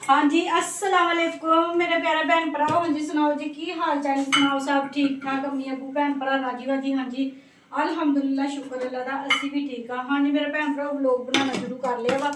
हाँ जी, अस्सलाम वालेकुम मेरे प्यारे भैन भरा। हाँ जी सुनाओ जी की हाल चाल, सुनाओ सब ठीक ठाक, अम्मी अबू भैन भरा राजी वाजी। हाँ जी अल्हम्दुलिल्लाह, शुक्र अल्लाह दा, असी भी ठीक हाँ। हाँ जी मेरे भैन भरा व्लॉग बनाना शुरू कर लिया वा।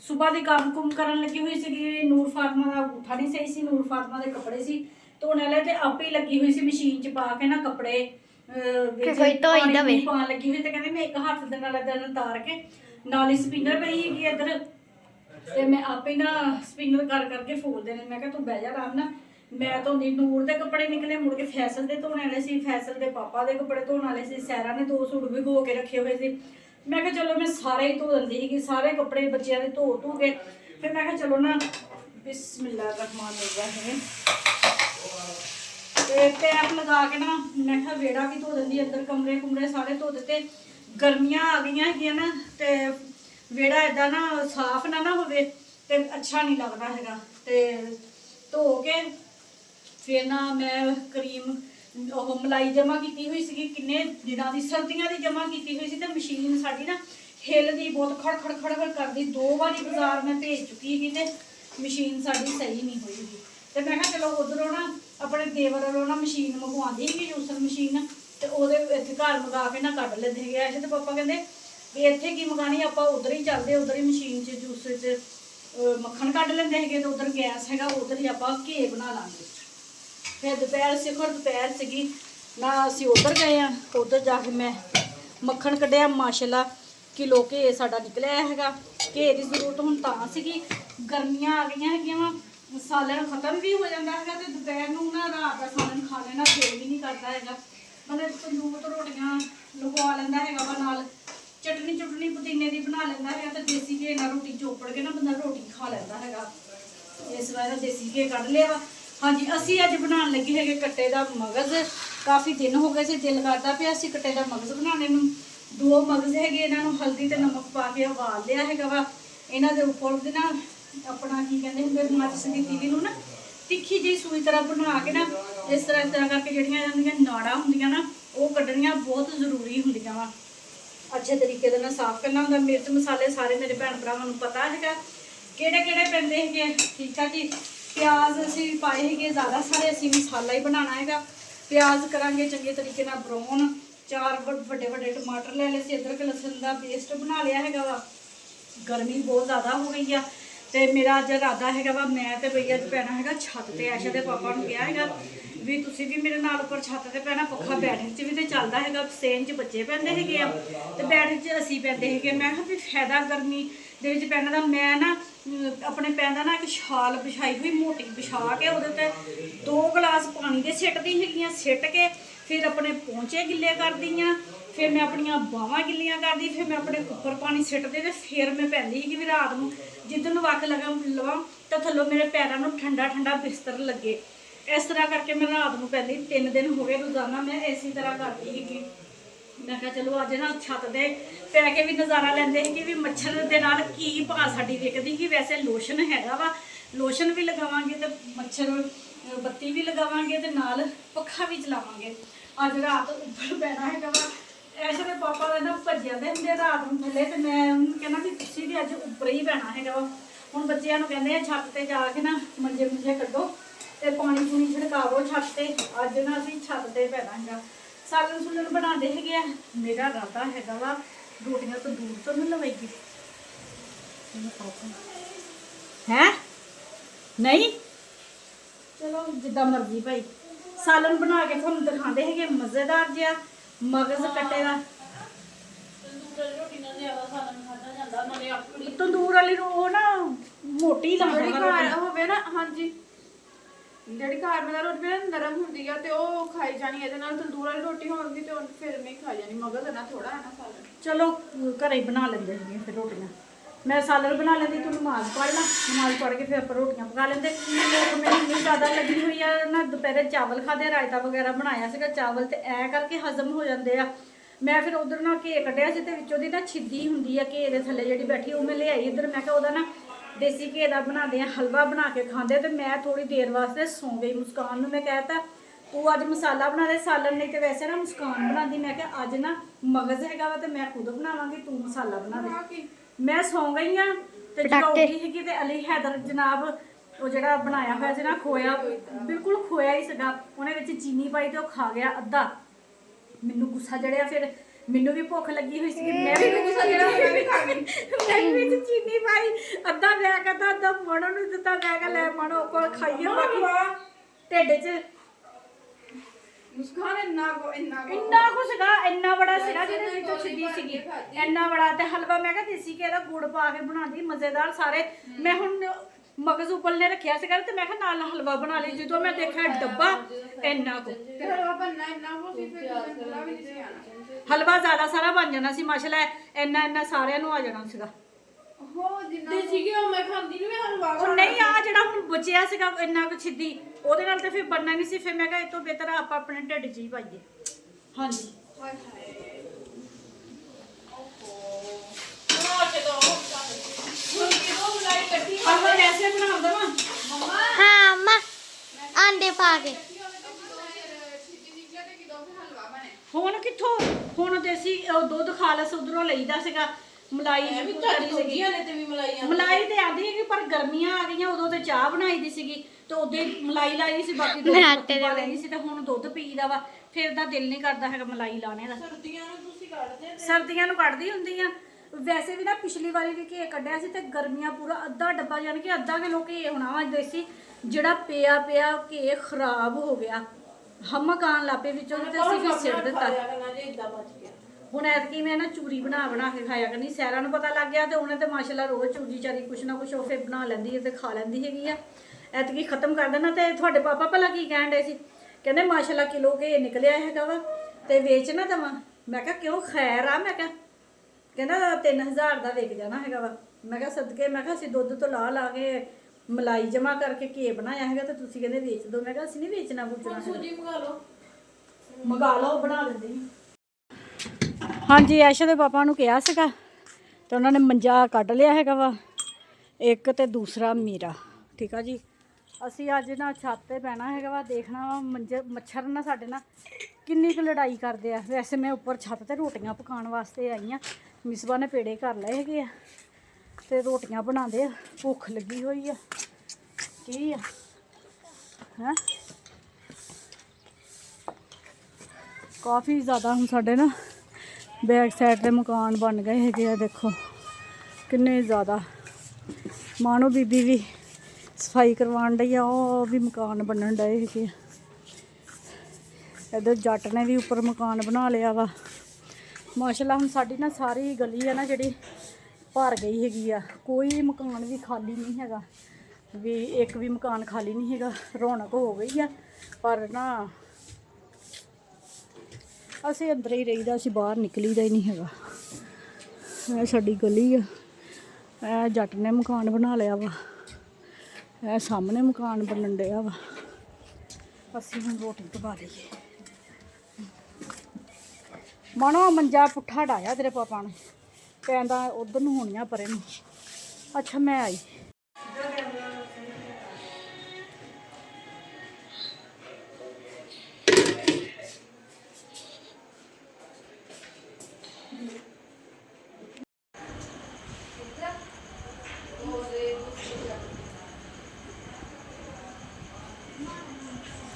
सुबह के काम कुम करन लगी हुई सी। नूर फातिमा का अंगूठा नहीं सही सी, नूर फातिमा के कपड़े सी धोने वाले ते आपे ही लगी हुई सी मशीन च पा के ना कपड़े पानी पान लगी हुई। ते कहंदे मैं एक हाथ दे नाल तार के नाल ही स्पिनर पई हैगी इधर ਤੇ मैं आपे ना स्पिनर कर करके फोल देने। मैं तू बह जा आराम ना। मैं धोंदी नूर के कपड़े निकले, मुड़ के फैसल के धोने वाले सी, फैसल के पापा के कपड़े धोने वाले सी, सैरा ने 2 सूट भी धो के रखे हुए थे। मैं चलो मैं सारे ही धो दी कि सारे कपड़े बच्चों के धो के फिर मैं चलो ना बिस्मिल्लाह रहमान रहीम पैप लगा के ना मैं वेड़ा भी धो दी, अंदर कमरे कुमरे सारे धो दिते। गर्मियां आ गई है ना तो वेड़ा इदा ना साफ ना होवे ते अच्छा नहीं लगता है। तो धो के फिर ना मैं क्रीम मलाई जमा की हुई सी, किन्ने दिनों की सर्दियों की जमा की हुई सी। तो मशीन साड़ी ना हिलदी बहुत, खड़ खड़ खड़ खड़ करती। 2 बारी बाजार मैं भेज चुकी थी तो मशीन साड़ी सही नहीं हुई थी। तो मैं चलो उधरों ना अपने देवर वालों ना मशीन मंगवाती थी जूसर मशीन, तो वो इतने घर मंगा के ना कढ़ लेंदे है। ऐसे तो पापा कहते भी इतने की मंगानी, आप उधर ही चलते, उधर ही मशीन जूसर च मक्खन कढ़ लेंदे है। तो उधर गैस है उधर ही आप घे बना लाँगे। फिर दोपहर सिखर दोपहर सी ना असी उधर गए हैं, उधर जाके मैं मक्खन कढ़िया माशाल्लाह किलो घे साडा निकलिया है। घे की जरूरत हूँ तां सी गर्मियां आ गई है, सालन खत्म भी हो जाता है। तो दोपहर में ना रात का सालन खा लेना दिल भी नहीं करता है। मतलब तंदूर रोटियां लगवा लेंदा है वा, नाल चटनी चुटनी पुदीने की बना लेंदा है। तो देसी घे नाल रोटी चोपड़ के ना बंदा रोटी खा लेंदा है। इस बार देसी घे कढ़ लिया वा। हाँ जी असी अज बना लगे है कट्टे का मगज़। काफ़ी दिन हो गए से दिल करता पे असी कट्टे का मगज़ बनाने नूं। 2 मगज़ है इन्हों हल्दी तो नमक पा के उबाल लिया है वा। इन्हों के उपर ना अपना की कहते होंगे माचिस की तीली ना तिखी जी सुई तरह बना के ना इस तरह करके जड़ियाँ नाड़ा होंदियां ना वो कढ़नियाँ बहुत जरूरी होंदियां वा। अच्छे तरीके से साफ करना होंगे। मिर्च मसाले सारे मेरे भैन भरावां नूं पता है किहड़े पैंदे है। ठीक है जी प्याज असी पाए है ज़्यादा सारे, असी मसाला ही बनाना है। प्याज करांगे चंगे तरीके नाल ब्राउन। 4 बड़े बड़े टमाटर ले ले, अदरक लसन का पेस्ट बना लिया है वा। गर्मी बहुत ज़्यादा हो गई है तो मेरा अज इरादा है वा मैं तो भैया अज पैना है छत पर। ऐशा के पापा ने कहा है भी तुसी भी मेरे नाल उपर छत पर पैना, पखा बैठक च भी तो चलता है, सेन च बच्चे पैंदे है तो बैठक च असी पैंदे है। मैं भी फायदा गर्मी दे विच पैने दा। मैं ना अपने पैन का ना एक शाल बिछाई हुई मोटी बिछा के वो 2 गिलास पानी के सिटदी है, सिट के फिर अपने पौंचे गिले करदी हाँ, फिर मैं अपनिया बावां गिलियां करदी, फिर मैं अपने उपर पानी सिटदी तो फिर मैं पैंदी कि रात को जिदन वक् लवा तो थल्लों मेरे पैरों में ठंडा ठंडा बिस्तर लगे। इस तरह करके मैं रात को पैंदी। 3 दिन हो गए रोज़ाना मैं इसी तरह करती है। मैं कहा चलो अज ना छत दे पै के भी नज़ारा लेंदे है कि मच्छर के नाल की भा साडी विकदी कि वैसे लोशन हैगा वा, लोशन भी लगावांगे तो मच्छर बत्ती भी लगावांगे तो नाल पखा भी चलावांगे। अज रात उपर पैना है वा। ऐसे तो पापा का ना भज्जे दे होंगे रात को थले, तो मैं कहना भी तुसीं भी अज उपर ही पैना है वा। हुण बच्चों को कहते हैं छत पर जाके ना मंजे मुंजे कड्डो तो पानी पूनी छिड़कावो छत पर। अज ना असीं छत पर पैना है। सालन सुलन बनाते है। मेरा इरादा है वा रोटियां तो दूर तो नहीं लवेगी है नहीं, चलो जिदा मर्जी भाई। सालन बना के थोड़ा दिखाते है मज़ेदार जिहा मगज़ कट्टे का। तंदूर वाली ना मोटी होवे ना। हाँ जी ਜਿਹੜੀ ਘਰ ਵਾਲਾ ਰੋਟੀ ਨਾ ਨਰਮ ਹੁੰਦੀ ਆ ਤੇ ਉਹ ਖਾਈ ਜਾਣੀ। ਇਹਦੇ ਨਾਲ ਤੰਦੂਰ ਵਾਲੀ ਰੋਟੀ ਹੋਣਗੀ ਤੇ ਫਿਰ ਨਹੀਂ ਖਾਈ ਜਾਣੀ। ਮਗਜ਼ ਨਾ ਥੋੜਾ ਹੈ ਨਾ ਸਾਲਨ। चलो घरे ही बना लेंगे फिर रोटियां। मैं सालन बना लेंदी, तू नमाज पढ़ ला, नमाज पढ़ के फिर आप रोटियां पका लेंगे। मेरी इन्नी ज़्यादा लगी हुई है ना, दोपहर चावल खाते, रायता वगैरह बनाया सीगा, चावल तो ऐ करके हजम हो जाते हैं। मैं फिर उधर ना घे कढ़िया से विचों दी ना छिद्दी हुंदी है घे दे थल्ले जिहड़ी बैठी, वो मैं लियाई इधर। मैं कहा उहदा ना देसी घे का बनाते हैं हलवा बना के खाते। तो मैं थोड़ी देर वास्ते सौ गई। मुस्कान मैं कहता तू अज मसाला बना दे सालन, नहीं तो वैसे ना मुस्कान बनाती। मैं क्या अज ना मगज़ है वा तो मैं खुद बनावांगी, तू मसाला बना दे। मैं सौ गई हाँ तो जगह उठी है अली हैदर जनाब ਉਹ ਜਿਹੜਾ ਬਣਾਇਆ ਹੋਇਆ ਸੀ ਨਾ ਖੋਇਆ, ਬਿਲਕੁਲ ਖੋਇਆ ਹੀ ਸੀਗਾ, ਉਹਨੇ ਵਿੱਚ ਚੀਨੀ ਪਾਈ ਤੇ ਉਹ ਖਾ ਗਿਆ ਅੱਧਾ। ਮੈਨੂੰ ਗੁੱਸਾ ਚੜਿਆ, ਫਿਰ ਮੈਨੂੰ ਵੀ ਭੁੱਖ ਲੱਗੀ ਹੋਈ ਸੀ, ਮੈਂ ਵੀ ਗੁੱਸਾ ਚੜਿਆ, ਮੈਂ ਵੀ ਖਾ ਗਈ। ਮੈਂ ਵਿੱਚ ਚੀਨੀ ਪਾਈ, ਅੱਧਾ ਮੈਂ ਕਹਿੰਦਾ ਅੱਧਾ ਮਣੋ ਨੂੰ ਦਿੱਤਾ, ਮੈਂ ਕਿਹਾ ਲੈ ਮਣੋ ਆਪਾਂ ਖਾਈਏ, ਬਾਕੀ ਢਿੱਡ 'ਚ ਮੁਸਕਾਨ ਇੰਨਾ ਕੁ ਸੀਗਾ, ਇੰਨਾ ਬੜਾ ਸੀਗਾ ਜਿਹਦੇ ਵਿੱਚੋਂ ਸਿੱਧੀ ਸੀਗੀ, ਇੰਨਾ ਬੜਾ। ਤੇ ਹਲਵਾ ਮੈਂ ਕਿਹਾ ਦੇਸੀ ਘੀ ਦਾ ਗੁੜ ਪਾ ਕੇ ਬਣਾਉਂਦੀ, ਮਜ਼ੇਦਾਰ ਸਾਰੇ। ਮੈਂ ਹੁਣ ਮਗਜ਼ ਉਬਲ ਨੇ ਰੱਖਿਆ ਸੀਗਾ ਤੇ ਮੈਂ ਕਿਹਾ ਨਾਲ ਹਲਵਾ ਬਣਾ ਲਈ, ਜਦੋਂ ਮੈਂ ਦੇਖਿਆ ਡੱਬਾ ਇੰਨਾ ਕੁ, ਤੇ ਹਲਵਾ ਬੰਨਾ ਇੰਨਾ ਕੋ ਸੀ, ਫਿਰ ਹਲਵਾ ਵੀ ਨਹੀਂ ਆਣਾ। ਹਲਵਾ ਜ਼ਿਆਦਾ ਸਾਰਾ ਬਣ ਜਾਣਾ ਸੀ, ਮਾਸ਼ਾਅੱਲਾ ਇੰਨਾ ਸਾਰਿਆਂ ਨੂੰ ਆ ਜਾਣਾ ਸੀਗਾ। ਹੋ ਜਿੰਨਾ ਸੀਗੇ ਉਹ ਮੈਂ ਖਾਂਦੀ ਨਹੀਂ, ਮੈਂ ਹਲਵਾ ਉਹ ਨਹੀਂ, ਆ ਜਿਹੜਾ ਹੁਣ ਬਚਿਆ ਸੀਗਾ ਇੰਨਾ ਕੁ ਛਿੱਦੀ, ਉਹਦੇ ਨਾਲ ਤੇ ਫਿਰ ਬਣਨਾ ਨਹੀਂ ਸੀ। ਫਿਰ ਮੈਂ ਕਿਹਾ ਇਹ ਤੋਂ ਬਿਹਤਰ ਆਪਾਂ ਆਪਣੇ ਢਿੱਡ 'ਚ ਹੀ ਪਾਈਏ। ਹਾਂਜੀ ਹਾਏ ਹਾਏ ਹਲਵਾ ਵੈਸੇ ਬਣਾਉਂਦਾ ਵਾ ਹਾਂ ਅੰਮਾ ਆਂਡੇ ਪਾ ਕੇ। ਹੁਣ ਕਿੱਥੋਂ, ਹੁਣ ਦੇਸੀ ਦੁੱਧ ਖਾਲਸ ਉਧਰੋਂ ਲਈਦਾ ਸੀਗਾ, ਮਲਾਈ ਵੀ ਸੀਗੀ ਮਲਾਈ ਤੇ ਆਂਦੀ ਹੈਗੀ, ਪਰ ਗਰਮੀਆਂ ਆ ਗਈਆਂ, ਉਦੋਂ ਤੇ ਚਾਹ ਬਣਾਈ ਦੀ ਸੀਗੀ ਤੇ ਉਹਦੇ ਮਲਾਈ ਲਾਈ ਸੀ, ਬਾਕੀ ਦੁੱਧ ਆਟੇ ਦੇ ਲੈਣੀ ਸੀ। ਤੇ ਹੁਣ ਦੁੱਧ ਪੀਦਾ ਵਾ, ਫਿਰ ਦਾ ਦਿਲ ਨਹੀਂ ਕਰਦਾ ਹੈਗਾ ਮਲਾਈ ਲਾਣੇ ਦਾ। ਸਰਦੀਆਂ ਨੂੰ ਤੁਸੀਂ ਕੱਢਦੇ, ਸਰਦੀਆਂ ਨੂੰ ਕੱਢਦੀ ਹੁੰਦੀ ਆ। ਵੈਸੇ ਵੀ ਨਾ ਪਿਛਲੀ ਵਾਰੀ ਵੀ ਘੀ ਕੱਢਿਆ ਸੀ ਤੇ ਗਰਮੀਆਂ ਪੂਰਾ ਅੱਧਾ ਡੱਬਾ, ਯਾਨੀ ਕਿ ਅੱਧਾ ਕਿਲੋ ਘੀ ਹੋਣਾ ਵਾ ਦੇਸੀ, ਜਿਹੜਾ ਪਿਆ ਘੀ ਖਰਾਬ ਹੋ ਗਿਆ, ਹਮਕ ਆਉਣ ਲੱਪੇ ਵਿੱਚੋਂ, ਤੇ ਅਸੀਂ ਵੀ ਸਿੱਟ ਦਿੱਤਾ। ਹੁਣ ਐਤਕੀ ਮੈਂ ਨਾ ਚੂਰੀ ਬਣਾ ਕੇ ਖਾਇਆ ਕਰਨੀ, ਸੈਰਾਂ ਨੂੰ ਪਤਾ ਲੱਗ ਗਿਆ ਤੇ ਉਹਨੇ ਤੇ ਮਾਸ਼ਾਅੱਲਾ ਰੋਜ਼ ਚੂਰੀ ਚਾਰੀ ਕੁਛ ਨਾ ਕੁਛ ਉਹ ਫਿਰ ਬਣਾ ਲੈਂਦੀ ਹੈ ਤੇ ਖਾ ਲੈਂਦੀ ਹੈਗੀ ਆ। ਐਤਕੀ ਖਤਮ ਕਰ ਦੇਣਾ। ਤੇ ਤੁਹਾਡੇ ਪਾਪਾ ਭਲਾ ਕੀ ਕਹਿਣ ਡੇ ਸੀ, ਕਹਿੰਦੇ ਮਾਸ਼ਾਅੱਲਾ ਕਿਲੋ ਘੀ ਨਿਕਲਿਆ ਹੈਗਾ ਵਾ ਤੇ ਵੇਚ ਨਾ ਦੇਵਾਂ। ਮੈਂ ਕਿਹਾ ਕਿਉਂ, ਖੈਰ ਆ। ਮੈਂ ਕਿਹਾ ਕਹਿੰਦਾ 3000 ਦਾ ਵਿਕ ਜਾਣਾ ਹੈਗਾ ਵਾ। ਮੈਂ ਕਿਹਾ ਸਦਕੇ, ਮੈਂ ਕਿਹਾ ਅਸੀਂ ਦੁੱਧ ਤੋਂ ਲਾ ਕੇ ਮਲਾਈ ਜਮਾ ਕਰਕੇ ਘੀ ਬਣਾਇਆ ਹੈਗਾ ਤੇ ਤੁਸੀਂ ਕਹਿੰਦੇ ਵੇਚ ਦਿਓ। ਮੈਂ ਕਿਹਾ ਅਸੀਂ ਨਹੀਂ ਵੇਚਣਾ ਬੁੱਚਣਾ, ਸੂਜੀ ਮੰਗਾ ਲਓ ਬਣਾ ਦਿੰਦੇ। ਹਾਂਜੀ, ਐਸ਼ਾ ਦੇ ਪਾਪਾ ਨੂੰ ਕਿਹਾ ਸੀਗਾ ਤੇ ਉਹਨਾਂ ਨੇ ਮੰਜਾ ਕੱਢ ਲਿਆ ਹੈਗਾ ਵਾ ਇੱਕ, ਤੇ ਦੂਸਰਾ ਮੇਰਾ। ਠੀਕ ਆ ਜੀ, ਅਸੀਂ ਅੱਜ ਨਾ ਛੱਤ ਤੇ ਪੈਣਾ ਹੈਗਾ ਵਾ, ਦੇਖਣਾ ਵਾ ਮੱਛਰ ਨਾ ਸਾਡੇ ਨਾਲ ਕਿੰਨੀ ਕੁ ਲੜਾਈ ਕਰਦੇ ਆ। ਵੈਸੇ ਮੈਂ ਉੱਪਰ ਛੱਤ ਤੇ ਰੋਟੀਆਂ ਪਕਾਉਣ ਵਾਸਤੇ ਆਈ ਆ, ਮਿਸਬਾ ਨੇ ਪੇੜੇ ਕਰ ਲਏ ਹੈਗੇ ਆ ਤੇ ਰੋਟੀਆਂ ਬਣਾਉਂਦੇ ਆ, ਭੁੱਖ ਲੱਗੀ ਹੋਈ ਆ। ਕੀ ਆ ਹੈ, ਕਾਫੀ ਜ਼ਿਆਦਾ ਹੁਣ ਸਾਡੇ ਨਾ ਬੈਕ ਸਾਈਡ ਤੇ ਮਕਾਨ ਬਣ ਗਏ ਹੈਗੇ ਆ, ਦੇਖੋ ਕਿੰਨੇ ਜ਼ਿਆਦਾ। ਮਾਣੋ ਬੀਬੀ ਵੀ ਸਫਾਈ ਕਰਵਾਉਣ ਡਈ ਆ, ਉਹ ਵੀ ਮਕਾਨ ਬਣਨ ਡਏ ਹੈਗੇ ਆ। ਇੱਧਰ ਜੱਟ ਨੇ ਵੀ ਉੱਪਰ ਮਕਾਨ ਬਣਾ ਲਿਆ ਵਾ ਮਾਸ਼ਾਅੱਲਾ। ਹੁਣ ਸਾਡੀ ਨਾ ਸਾਰੀ ਗਲੀ ਆ ਨਾ ਜਿਹੜੀ ਭਰ ਗਈ ਹੈਗੀ ਆ, ਕੋਈ ਮਕਾਨ ਵੀ ਖਾਲੀ ਨਹੀਂ ਹੈਗਾ, ਵੀ ਇੱਕ ਵੀ ਮਕਾਨ ਖਾਲੀ ਨਹੀਂ ਹੈਗਾ। ਰੌਣਕ ਹੋ ਗਈ ਆ, ਪਰ ਨਾ ਅਸੀਂ ਅੰਦਰ ਹੀ ਰਹੀਦਾ, ਅਸੀਂ ਬਾਹਰ ਨਿਕਲੀਦਾ ਹੀ ਨਹੀਂ ਹੈਗਾ। ਇਹ ਸਾਡੀ ਗਲੀ ਆ, ਇਹ ਜੱਟ ਨੇ ਮਕਾਨ ਬਣਾ ਲਿਆ ਵਾ, ਇਹ ਸਾਹਮਣੇ ਮਕਾਨ ਬਣਨ ਡਿਆ ਵਾ। ਅਸੀਂ ਹੁਣ ਰੋਟੀ ਪਕਾ ਲਈਏ। ਮਾਣੋ ਮੰਜਾ ਪੁੱਠਾ ਢਾਇਆ ਤੇਰੇ ਪਾਪਾ ਨੇ, ਕਹਿੰਦਾ ਉਧਰ ਨੂੰ ਹੋਣੀਆਂ ਪਰੇ ਨੂੰ। ਅੱਛਾ ਮੈਂ ਆਈ।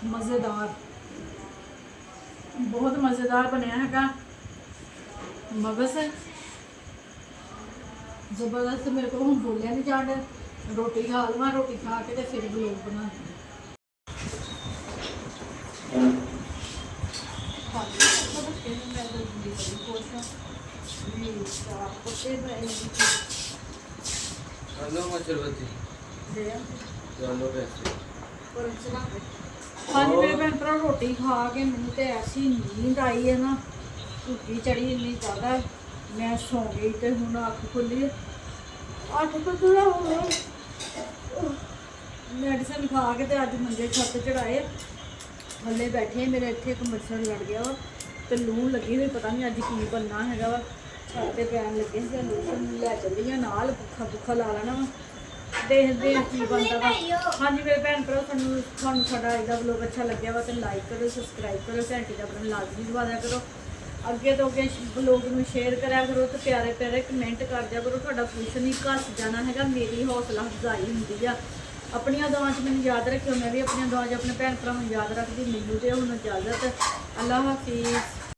ਮਜ਼ੇਦਾਰ, ਬਹੁਤ ਮਜ਼ੇਦਾਰ ਬਣਿਆ ਹੈਗਾ। ਮਗਜ਼ ਜ਼ਬਰਦਸਤ, ਮੇਰੇ ਕੋਲ ਹੁਣ ਬੋਲਿਆ ਨਹੀਂ ਜਾਣ ਡਿਆ। ਰੋਟੀ ਖਾ ਲਵਾਂ, ਰੋਟੀ ਖਾ ਕੇ ਤੇ ਫਿਰ ਵਲੋਗ ਬਣਾ ਹਾਂਜੀ ਮੇਰੇ ਭੈਣ ਭਰਾ, ਰੋਟੀ ਖਾ ਕੇ ਮੈਨੂੰ ਤੇ ਐਸੀ ਨੀਂਦ ਆਈ ਹੈ ਨਾ, ਭੁੱਖੀ ਚੜੀ ਇੰਨੀ ਜ਼ਿਆਦਾ, ਮੈਂ ਸੌਂ ਗਈ ਤੇ ਹੁਣ ਅੱਖ ਖੁੱਲੀ 8 ਵਜੇ ਹੋ ਗਏ। ਮੈਡੀਸਨ ਖਾ ਕੇ ਤੇ ਅੱਜ ਮੰਜੇ ਛੱਤ ਚੜਾਏ, ਥੱਲੇ ਬੈਠੇ। ਮੇਰੇ ਇੱਥੇ ਇੱਕ ਮੱਛਰ ਲੜ ਗਿਆ ਵਾ ਤੇ ਲੂਣ ਲੱਗੀ ਹੋਈ, ਪਤਾ ਨਹੀਂ ਅੱਜ ਕੀ ਬਣਨਾ ਹੈਗਾ ਵਾ। ਛੱਤ ਤੇ ਪੈਣ ਲੱਗੇ ਸੀ, ਲੋਸ਼ਨ ਲੈ ਚੱਲੀ ਆ ਨਾਲ, ਭੁੱਖਾ ਲਾ ਲੈਣਾ ਵਾ, ਦੇਖਦੇ ਆ ਕੀ ਬਣਦਾ ਵਾ। ਹਾਂਜੀ ਮੇਰੇ ਭੈਣ ਭਰਾ, ਤੁਹਾਨੂੰ ਸਾਡਾ ਇਹਦਾ ਵਲੋਗ ਅੱਛਾ ਲੱਗਿਆ ਵਾ ਤੇ ਲਾਈਕ ਕਰੋ, ਸਬਸਕ੍ਰਾਈਬ ਕਰੋ, ਘੰਟੀ ਦਾ ਬਟਨ ਲਾਜ਼ਮੀ ਦਬਾ ਦਿਆ ਕਰੋ। ਅੱਗੇ ਤੋਂ ਅੱਗੇ ਵਲੋਗ ਨੂੰ ਸ਼ੇਅਰ ਕਰਿਆ ਕਰੋ ਤੇ ਪਿਆਰੇ ਪਿਆਰੇ ਕਮੈਂਟ ਕਰ ਦਿਆ ਕਰੋ। ਤੁਹਾਡਾ ਕੁਛ ਨਹੀਂ ਘੱਸ ਜਾਣਾ ਹੈਗਾ, ਮੇਰੀ ਹੌਸਲਾ ਅਫਜ਼ਾਈ ਹੁੰਦੀ ਆ। ਆਪਣੀਆਂ ਦੁਆਵਾਂ 'ਚ ਮੈਨੂੰ ਯਾਦ ਰੱਖਿਓ, ਮੈਂ ਵੀ ਆਪਣੀਆਂ ਦੁਆਵਾਂ 'ਚ ਆਪਣੇ ਭੈਣ ਭਰਾਵਾਂ ਨੂੰ ਯਾਦ ਰੱਖਦੀ। ਮੈਨੂੰ ਤੇ ਹੁਣ ਇਜਾਜ਼ਤ, ਅੱਲਾ ਹਾਫਿਜ਼।